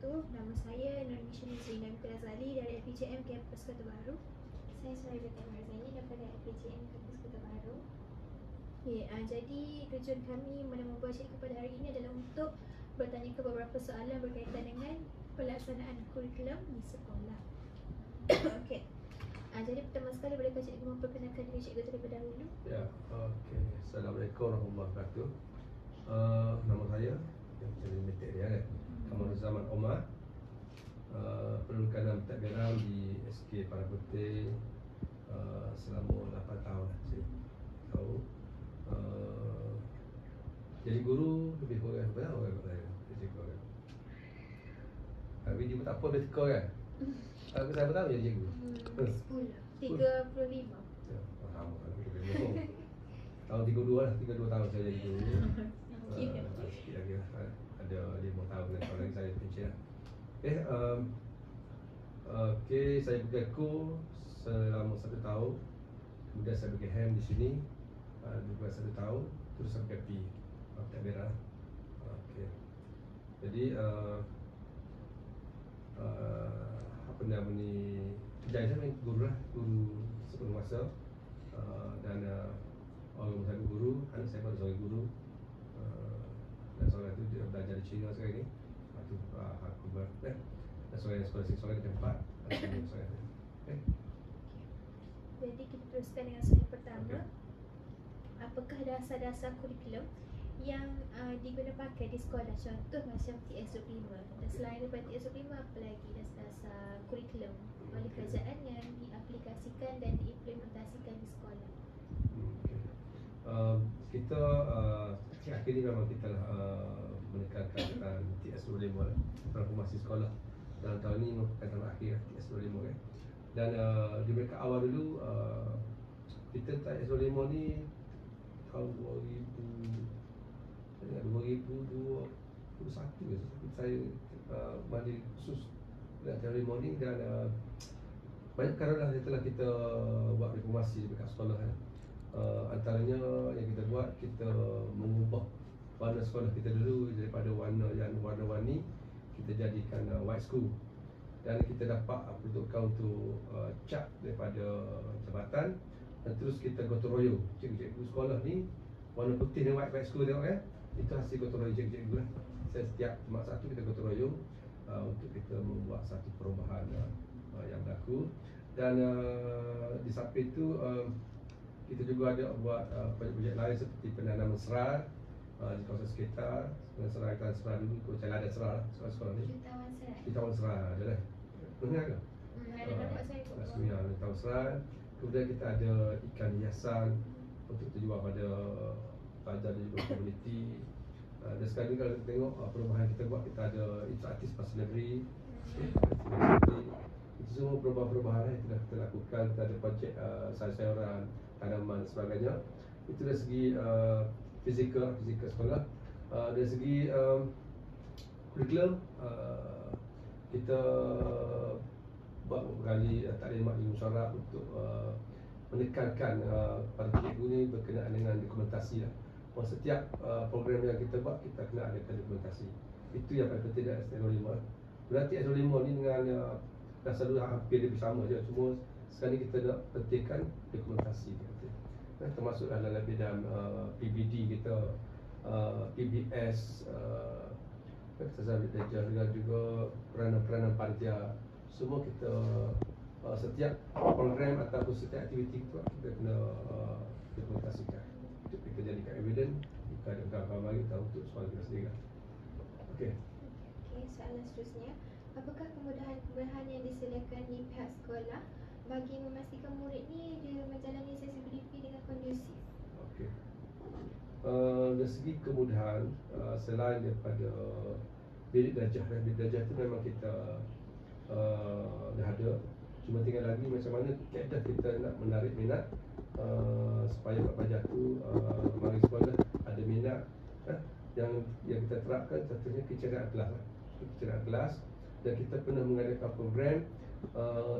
wabarakatuh. Nama saya Nurnisha Nizrina Razali dari FPJM Kampus Kota Baru. Saya Suhaibah Marzani daripada FPJM Kampus Kota Baru. Jadi tujuan kami membuat cerita pada hari ini adalah untuk bertanya ke beberapa soalan berkaitan dengan pelaksanaan kurikulum di sekolah. Okey. Jadi pertama sekali bolehkah cikgu memperkenalkan diri cikgu terlebih dahulu? Ya, okey. Assalamualaikum warahmatullahi wabarakatuh. Nama saya yang saya limited dia kan. Kamal Zaman Omar. Pendudukan dalam pentadbiran di SK Padang Putih selama 8 tahun saya tahu. Jadi guru lebih kurang berapa orang kat saya? Jadi kurang. Tapi dia pun tak apa dia teka kan. Aku saya tahu jadi cikgu. 35. Ya, faham kan. Tahun 32 lah, 32 tahun saya jadi guru. Sikit lagi lah. Ada 5 tahun lagi saya pencet lah. Okey, saya bergaku selama 1 tahun. Kemudian saya pergi HEM di sini juga 1 tahun. Terus sampai P tak merah. Okey. Jadi apa nama ni, kerja saya guru lah, guru sepenuh masa. Dan orang rumah saya guru, anak saya baru seorang guru. Dan seorang itu dia belajar di China sekarang ni. Itu aku dan seorang yang sekolah sekolah di tempat. Jadi kita teruskan dengan soalan pertama. Apakah dasar-dasar kurikulum yang digunakan pakai di sekolah? Contoh macam TS25. Dan selain daripada TS25, apa lagi dasar-dasar kurikulum oleh kerajaan yang diaplikasikan dan diimplementasikan di sekolah? Kita akhir ni memang kita menekankan TS25 lah, transformasi sekolah. Dalam tahun ni merupakan tahun akhir TS25 kan. Dan di mereka awal dulu kita TS25 ni tahun 2021 ke, saya mandi khusus dengan TS25 ni. Dan banyak perkara lah setelah kita buat reformasi dekat sekolah kan. Antaranya yang kita buat, kita mengubah warna sekolah kita dulu daripada warna yang warna-warni, kita jadikan white school. Dan kita dapat peruntukan untuk cap daripada jabatan. Dan terus kita gotong royong cikgu-cikgu sekolah ni warna putih dan white school tengok kan. Itu hasil gotong royong cikgu-cikgu lah. Saya setiap mak satu kita gotong royong untuk kita membuat satu perubahan yang berlaku. Dan di samping itu kita juga ada buat projek-projek lain seperti penanaman serar di kawasan sekitar. Serar iklan serar dulu, macam ada serar sekolah ni. Jutawan serar ada lah. Dengar ke? Ada nampak saya pun. Rasmiah jutawan serar. Kemudian kita ada ikan hiasan untuk kita jual pada pelajar di luar komuniti. Dan sekarang ni kalau kita tengok perubahan kita buat, kita ada interaktif pasar negeri. Itu semua perubahan-perubahan yang telah kita lakukan. Kita ada projek sayur-sayuran, tanaman dan sebagainya. Itu dari segi fizikal sekolah. Dari segi kurikulum, kita buat beberapa kali taklimat di musyawarah untuk menekankan para cikgu ni berkenaan dengan dokumentasi lah. Setiap program yang kita buat, kita kena adakan dokumentasi. Itu yang paling penting dari TS25. Berarti TS25 ni dengan dasar dulu hampir lebih sama je. Cuma sekarang ni kita nak pentingkan dokumentasi. Termasuk dalam bidang PBD kita, PBS, dan juga peranan-peranan panitia. Semua kita setiap program ataupun setiap aktiviti kita kena dokumentasikan untuk kita jadikan evidence. Kita ada gambar bagi tahu untuk soalan kita sendiri. Okey, Soalan seterusnya, apakah kemudahan-kemudahan yang disediakan di pihak sekolah bagi memastikan murid ni dia menjalani sesi BDP dengan kondusif? okey. Dari segi kemudahan, selain daripada bilik darjah tu memang kita dah ada. Cuma tinggal lagi macam mana kaedah kita nak menarik minat supaya pelajar tu mari sekolah ada minat. Yang kita terapkan contohnya keceriaan kelas lah. Keceriaan kelas. Dan kita pernah mengadakan program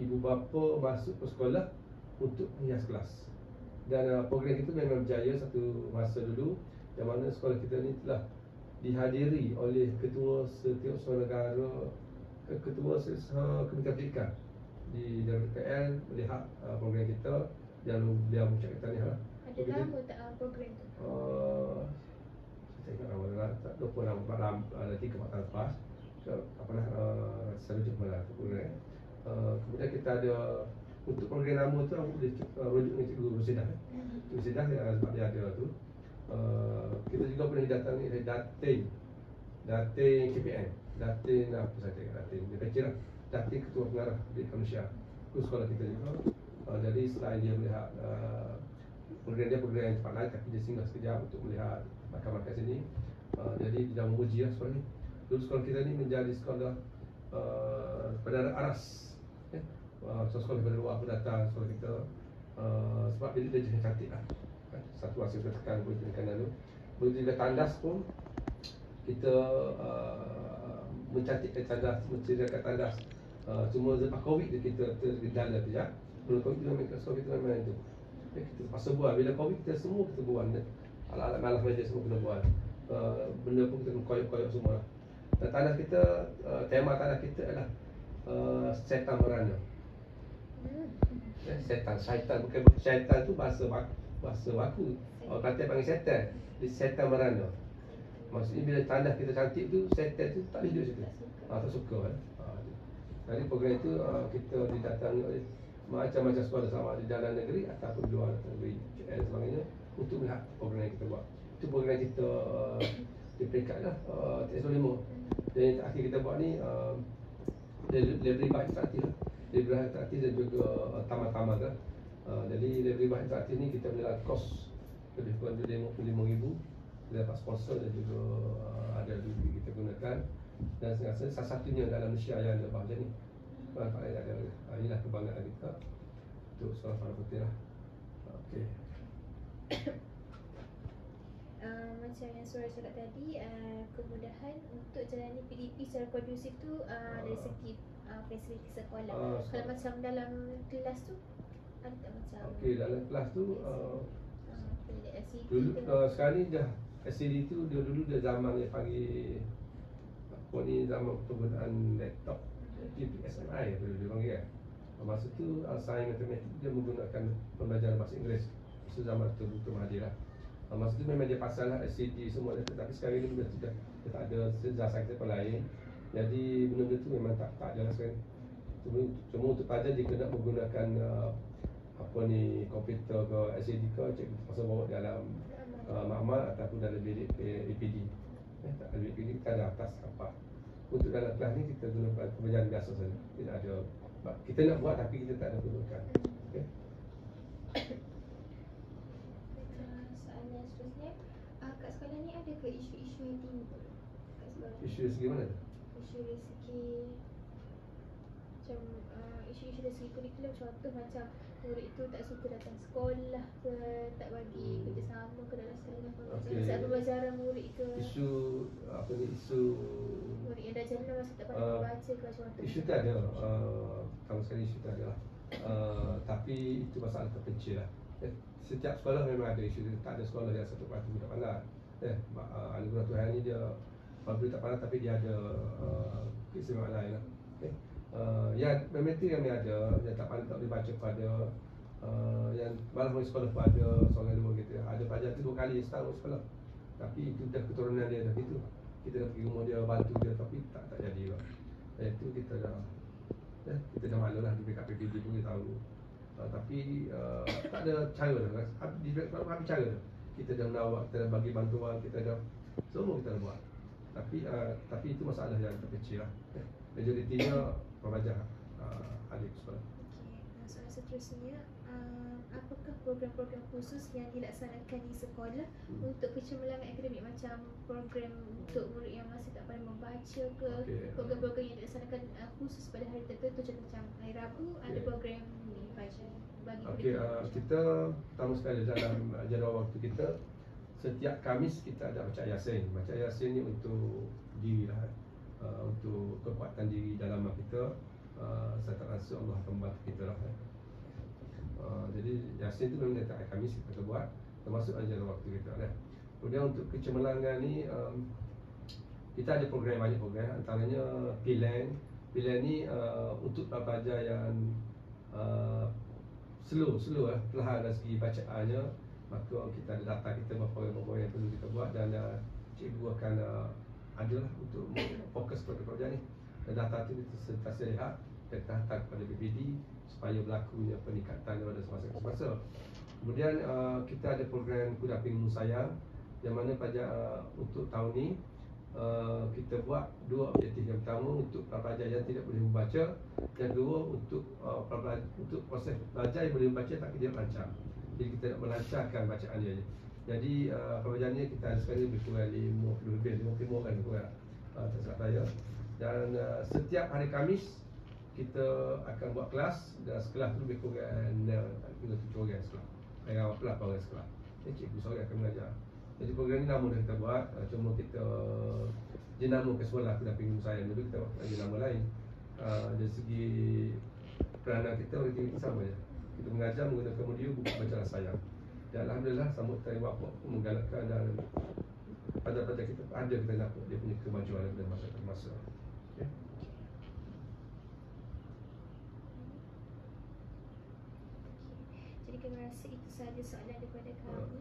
ibu bapa masuk ke sekolah untuk menghias kelas. Dan program itu memang berjaya satu masa dulu, yang mana sekolah kita ni telah dihadiri oleh ketua setiausaha negara, ketua Kementerian Pendidikan di Negara KL melihat program kita dan dia mengucapkan tahniah lah. Ada nama tak program tu? Saya ingat nama lah, tak lupa nama nanti ke 4 tahun lepas saya rujuk malah program. Kemudian kita ada untuk program nama tu aku boleh rujuk dengan Cikgu Rusidah. Cikgu Rusidah sebab dia ada tu. Kita juga pernah didatangi oleh Datin KPN, Datin apa saja, Datin dia kecil lah, Datin Ketua Pengarah Pendidikan Malaysia itu sekolah kita juga. Jadi selain dia melihat program dia program yang cepat naik, tapi dia singgah sekejap untuk melihat markas-markas sini. Jadi dia dah memuji lah sekolah ni. Dulu sekolah kita ni menjadi sekolah Perdana Aras, sekolah daripada luar pun datang sekolah kita, sebab dia jenis cantik lah. Satu hasil kita tekan lalu. Begitu juga tandas pun kita mencantikkan tandas, menceriakan tandas. Cuma lepas Covid tu kita tergendala sekejap. Sebelum Covid tu memang sekolah kita memang itu. Kita terpaksa buat. Bila Covid kita semua kita buat. Alat-alat malas meja semua kena buat. Benda pun kita kena koyok-koyok semua. Dan tandas kita, tema tandas kita adalah setan merana. Syaitan, bukan syaitan tu bahasa baku. Orang Kelantan panggil setan. Dia setan merana. Maksudnya bila tandas kita cantik tu, setan tu tak hidup situ. Tak suka kan. Jadi program itu kita didatangi oleh macam-macam sekolah sama di dalam negeri ataupun di luar negeri dan sebagainya untuk melihat program yang kita buat. Itu program kita di peringkat lah TS25. Dan yang terakhir kita buat ni library bahan interaktif lah. Library bahan interaktif dan juga tamat-tamat lah. Jadi library bahan interaktif ni kita punya kos lebih kurang RM55,000. Kita dapat sponsor dan juga ada duit kita gunakan. Dan saya rasa salah satunya dalam Malaysia yang ada bahagian ni. Tempat lain ada. Inilah kebanggaan kita untuk sekolah Farah Putih lah. Okey. Macam yang Surah cakap tadi, kemudahan untuk jalani PDP secara kondusif tu dari segi fasiliti sekolah. Kalau macam dalam kelas tu ada tak macam? Okey, dalam kelas tu LCD dulu sekarang ni dah LCD tu dulu dia zaman yang panggil apa ni, zaman penggunaan laptop GPSMI apa dia panggil kan. Masa tu sains matematik dia menggunakan pembelajaran bahasa Inggeris. Itu zaman betul-betul Mahathir lah. Masa tu memang dia pasal lah LCD semua, tapi sekarang ni benda tu dah tak ada jasa kita apa lain. Jadi benda-benda tu memang tak ada lah sekarang. Cuma untuk pelajar jika nak menggunakan apa ni, komputer ke LCD ke, cikgu terpaksa bawa dalam makmal ataupun dalam bilik APD. Tak ada bilik APD, kita ada atas apa. Untuk dalam kelas ni kita gunakan pembelajaran biasa saja. Tidak ada, kita nak buat tapi kita tak ada perlukan. Okay. Soalan seterusnya, kat sekolah ni ada ke isu-isu yang timbul kat sekolah? Isu dari segi mana tu? Isu dari segi macam isu-isu dari segi kurikulum, contoh macam murid tu tak suka datang sekolah ke, tak bagi kerjasama ke dalam sekolah, saat pembelajaran murid ke, isu apa ni, isu murid yang dah jenuh masa tak pandai membaca ke, contoh isu tu ada, sama sekali isu tu ada lah. Tapi itu masalah terpencil lah. Setiap sekolah memang ada isu tu. Tak ada sekolah yang satu parti tak pandai. Anugerah Tuhan ni dia walaupun tak pandai tapi dia ada keistimewaan lain lah. Yang memang tu yang ada, yang tak pandai tak boleh baca pada yang malah orang sekolah pun ada soalan dua gitu. Ada pelajar tu 2 kali setahun sekolah, tapi itu dah keturunan dia dah gitu. Kita dah pergi rumah dia bantu dia tapi tak jadi lah. Itu kita dah malu lah di backup PPD pun kita tahu. Tapi tak ada cara dah. Di backup apa cara dah. Kita dah menawar, kita dah bagi bantuan, kita dah semua kita dah buat. Tapi itu masalah yang terkecil lah. Majoritinya pelajar adik sekolah. Okey, soalan seterusnya, apakah program-program khusus yang dilaksanakan di sekolah untuk kecemerlangan akademik, macam program untuk murid yang masih tak pandai membaca ke, program-program yang dilaksanakan khusus pada hari tertentu, contoh macam hari Rabu ada program ni baca bagi murid. Kita pertama sekali dalam jadual waktu kita, setiap Khamis kita ada baca Yasin. Baca Yasin ni untuk diri lah, untuk kekuatan diri dalam kita. Saya tak rasa Allah akan membantu kita lah. Jadi Yasin tu memang setiap Khamis kita buat, termasuk jadual waktu kita lah. Kemudian untuk kecemerlangan ni kita ada program, banyak program, antaranya Pilan. Pilan ni untuk pelajar yang slow lah, perlahan dari segi bacaannya. Maka kita ada data kita berapa yang perlu kita buat, dan cikgu akan adalah untuk fokus pada program ni. Dan data tu kita sentiasa lihat dan kita hantar kepada BPD supaya berlakunya peningkatan pada semasa ke semasa. Kemudian kita ada program Kuda Pinggung Sayang, yang mana pada untuk tahun ni kita buat dua objektif. Yang pertama untuk pelajar yang tidak boleh membaca, yang kedua untuk proses pelajar yang boleh membaca tapi tidak lancar. Jadi kita nak melancarkan bacaan dia. Jadi pelajar ni kita ada sekarang lebih kurang 55 orang kurang, tak salah saya. Dan setiap hari Khamis kita akan buat kelas, dan kelas tu lebih kurang 7 orang sekelas. Saya awak pula orang sekelas. Cikgu seorang akan mengajar. Jadi program ni lama dah kita buat, cuma kita jenama ke sekolah Kuda Pinggung Sayang dulu, kita buat jenama lain. Dari segi peranan kita, orang kita sama je. Kita mengajar menggunakan modul buku bacaan sayang. Dan alhamdulillah sambutan bapa pun menggalakkan, dan pada kita ada kita nampak dia punya kemajuan daripada masa ke masa. Okay. Jadi kami rasa itu sahaja soalan daripada kami.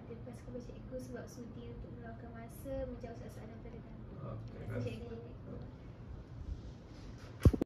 Terima kasih kepada cikgu sebab sudi untuk meluangkan masa menjawab soalan daripada kami. Okay. Terima kasih cikgu.